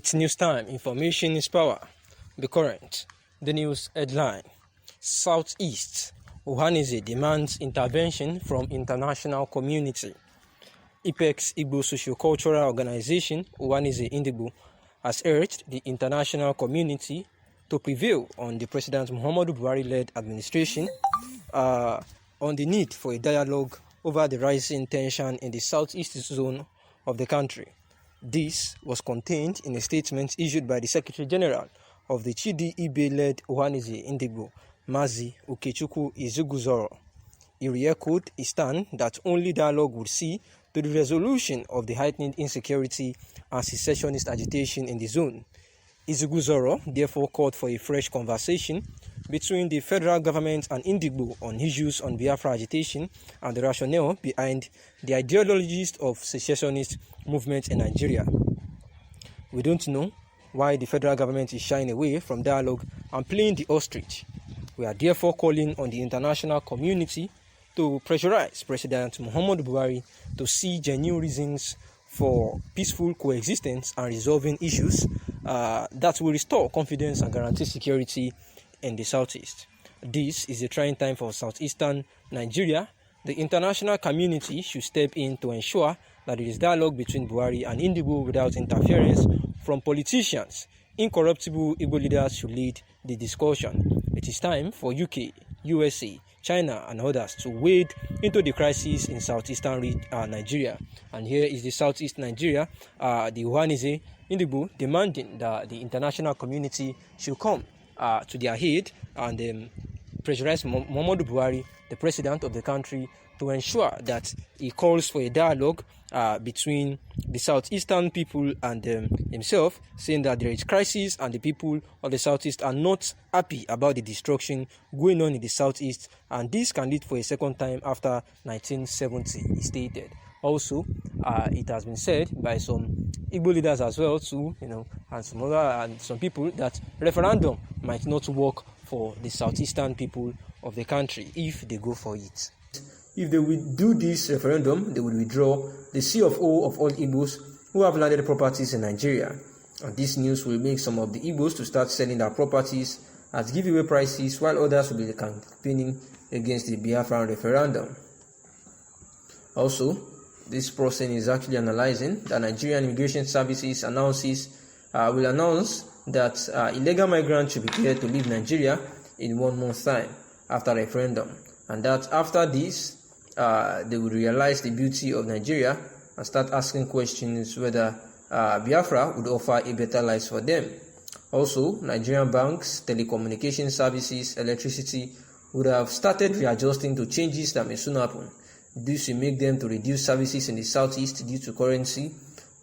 It's news time. Information is power. Be current. The news headline: Southeast Aßüsëd demands intervention from international community. IPEX Igbo Socio-Cultural Organization Aßüsëd Indigbo has urged the international community to prevail on the President Muhammadu Buhari-led administration on the need for a dialogue over the rising tension in the southeast zone of the country. This was contained in a statement issued by the Secretary General of the Çøndītions-led Aßüsëd Indigbo, Mazi Okechukwu Izuguzoro. He re-echoed his stand that only dialogue would see to the resolution of the heightened insecurity and secessionist agitation in the zone. Izuguzoro therefore called for a fresh conversation between the federal government and Indigbo on issues on Biafra agitation and the rationale behind the ideologies of secessionist movements in Nigeria. We don't know why the federal government is shying away from dialogue and playing the ostrich. We are therefore calling on the international community to pressurize President Muhammadu Buhari to see genuine reasons for peaceful coexistence and resolving issues that will restore confidence and guarantee security in the southeast. This is a trying time for southeastern Nigeria. The international community should step in to ensure that there is dialogue between Buhari and Indigbo without interference from politicians. Incorruptible Igbo leaders should lead the discussion. It is time for UK, USA, China and others to wade into the crisis in southeastern Nigeria. And here is the southeast Nigeria, the Aßüsëd Indigbo demanding that the international community should come to their aid and pressurize Muhammadu Buhari, the president of the country, to ensure that he calls for a dialogue between the southeastern people and himself, saying that there is crisis and the people of the southeast are not happy about the destruction going on in the southeast, and this can lead for a second time after 1970, he stated. Also, it has been said by some Igbo leaders as well too, and some people that referendum might not work for the southeastern people of the country if they go for it. If they will do this referendum, they will withdraw the CFO of all Igbos who have landed properties in Nigeria. And this news will make some of the Igbos to start selling their properties at giveaway prices, while others will be campaigning against the Biafran referendum. Also, this person is actually analyzing that Nigerian Immigration Services will announce that illegal migrants should be cleared to leave Nigeria in 1 month's time after referendum, and that after this, they will realize the beauty of Nigeria and start asking questions whether Biafra would offer a better life for them. Also, Nigerian banks, telecommunication services, electricity would have started readjusting to changes that may soon happen. This will make them to reduce services in the southeast due to currency,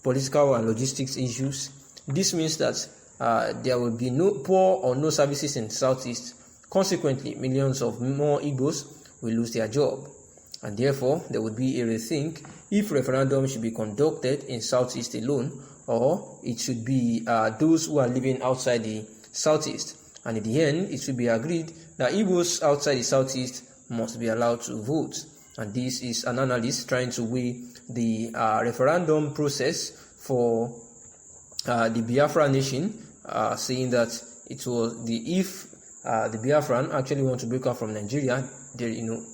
political and logistics issues. This means that there will be no poor or no services in the southeast. Consequently, millions of more Igbos will lose their job. And therefore, there would be a rethink if referendum should be conducted in southeast alone, or it should be those who are living outside the southeast. And in the end, it should be agreed that Igbos outside the southeast must be allowed to vote. And this is an analyst trying to weigh the referendum process for the Biafra nation, saying that it was if the Biafran actually want to break out from Nigeria,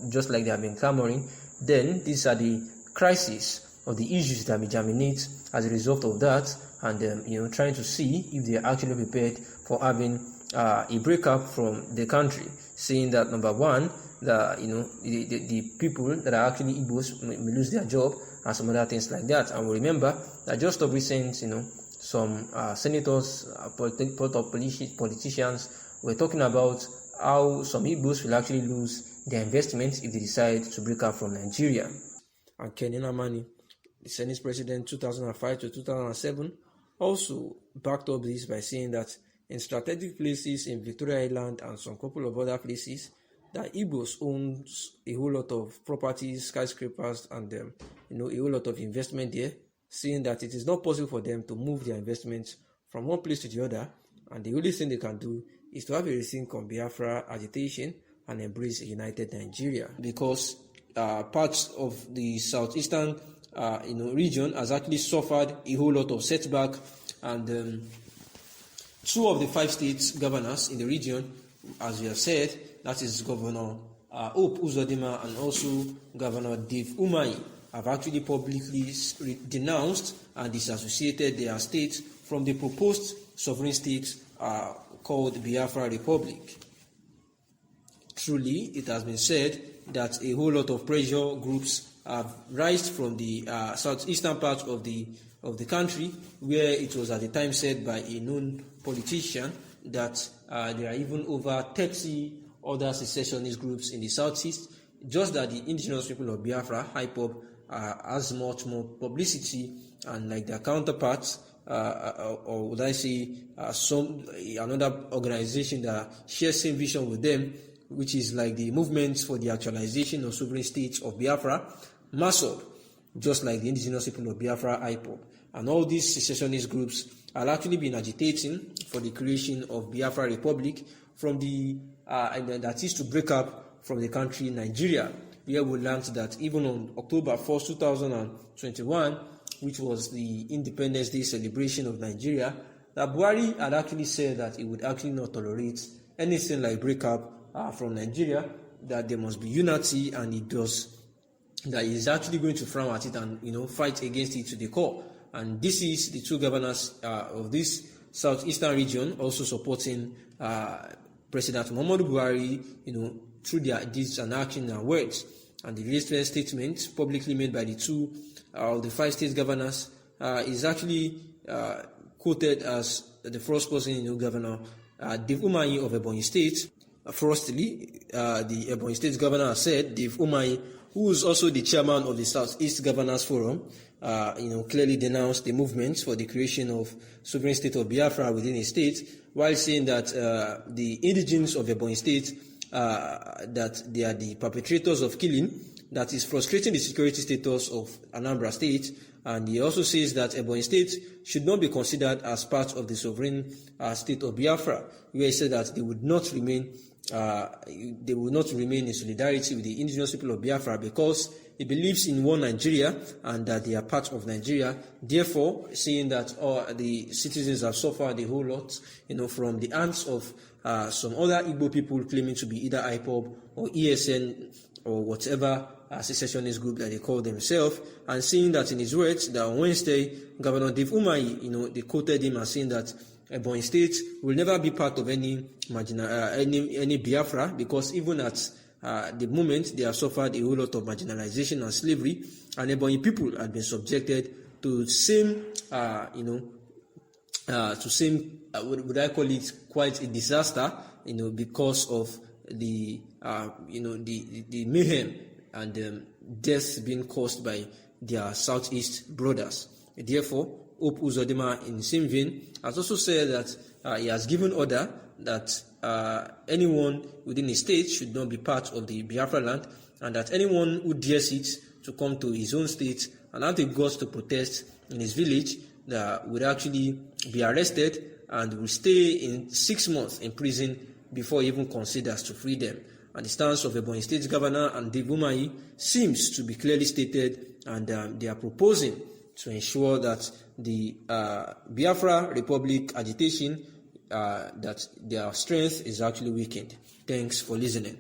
just like they have been clamoring, then these are the crises or the issues that may germinate as a result of that, and trying to see if they are actually prepared for having a breakup from the country, saying that number one, the people that are actually Igbos may lose their job and some other things like that. And we remember that just of recent, some senators, politicians were talking about how some Igbos will actually lose their investments if they decide to break out from Nigeria. And Kenny Namani, the Senate president 2005 to 2007, also backed up this by saying that in strategic places in Victoria Island and some couple of other places, that Igbos owns a whole lot of properties, skyscrapers, and a whole lot of investment there, saying that it is not possible for them to move their investments from one place to the other, and the only thing they can do is to have a rethink on Biafra agitation and embrace a united Nigeria, because parts of the southeastern region has actually suffered a whole lot of setback And two of the 5 states governors in the region, as we have said, that is Governor Hope Uzodinma and also Governor Dave Umahi, have actually publicly denounced and disassociated their states from the proposed sovereign state called Biafra Republic. Truly, it has been said that a whole lot of pressure groups have risen from the southeastern part of the country, where it was at the time said by a known politician that there are even over 30 other secessionist groups in the southeast, just that the indigenous people of Biafra, IPOB, has much more publicity, and like their counterparts, or would I say another organization that shares same vision with them, which is like the movement for the actualization of sovereign states of Biafra, MASOB, just like the indigenous people of Biafra, IPOB. And all these secessionist groups have actually been agitating for the creation of Biafra Republic from that is to break up from the country Nigeria, where we learned that even on October 1st, 2021, which was the Independence Day celebration of Nigeria, that Buhari had actually said that he would actually not tolerate anything like breakup from Nigeria, that there must be unity, and that he is actually going to frown at it and fight against it to the core. And this is the two governors of this southeastern region also supporting President Muhammadu Buhari, through their deeds and actions and words. And the latest statement publicly made by the two of the 5 state governors is actually quoted as the first person, Governor Dave Umahi of Ebonyi State. Firstly, the Ebonyi State governor said, Dave Umahi, who is also the chairman of the Southeast Governors Forum, clearly denounced the movement for the creation of sovereign state of Biafra within a state, while saying that the indigenes of Ebonyi State, that they are the perpetrators of killing that is frustrating the security status of Anambra State. And he also says that Ebonyi State should not be considered as part of the sovereign state of Biafra, where he said that they would not remain in solidarity with the indigenous people of Biafra, because he believes in one Nigeria and that they are part of Nigeria. Therefore, saying that the citizens have suffered a whole lot, from the hands of some other Igbo people claiming to be either IPOB or ESN or whatever secessionist group that they call themselves, and saying that in his words that on Wednesday, Governor Dave Umahi, they quoted him as saying that Ebonyi State will never be part of any Biafra, because even at the moment they have suffered a whole lot of marginalization and slavery, and Ebonyi people have been subjected to same, would I call it quite a disaster, because of the mayhem and deaths being caused by their Southeast brothers. Therefore, Hope Uzodinma, in the same vein, has also said that he has given order that anyone within the state should not be part of the Biafra land, and that anyone who dares it to come to his own state and have the guts to protest in his village, that would actually be arrested and will stay in 6 months in prison before he even considers to free them. And the stance of Ebonyi State Governor and Dave Umahi seems to be clearly stated, and they are proposing to ensure that the Biafra Republic agitation, that their strength is actually weakened. Thanks for listening.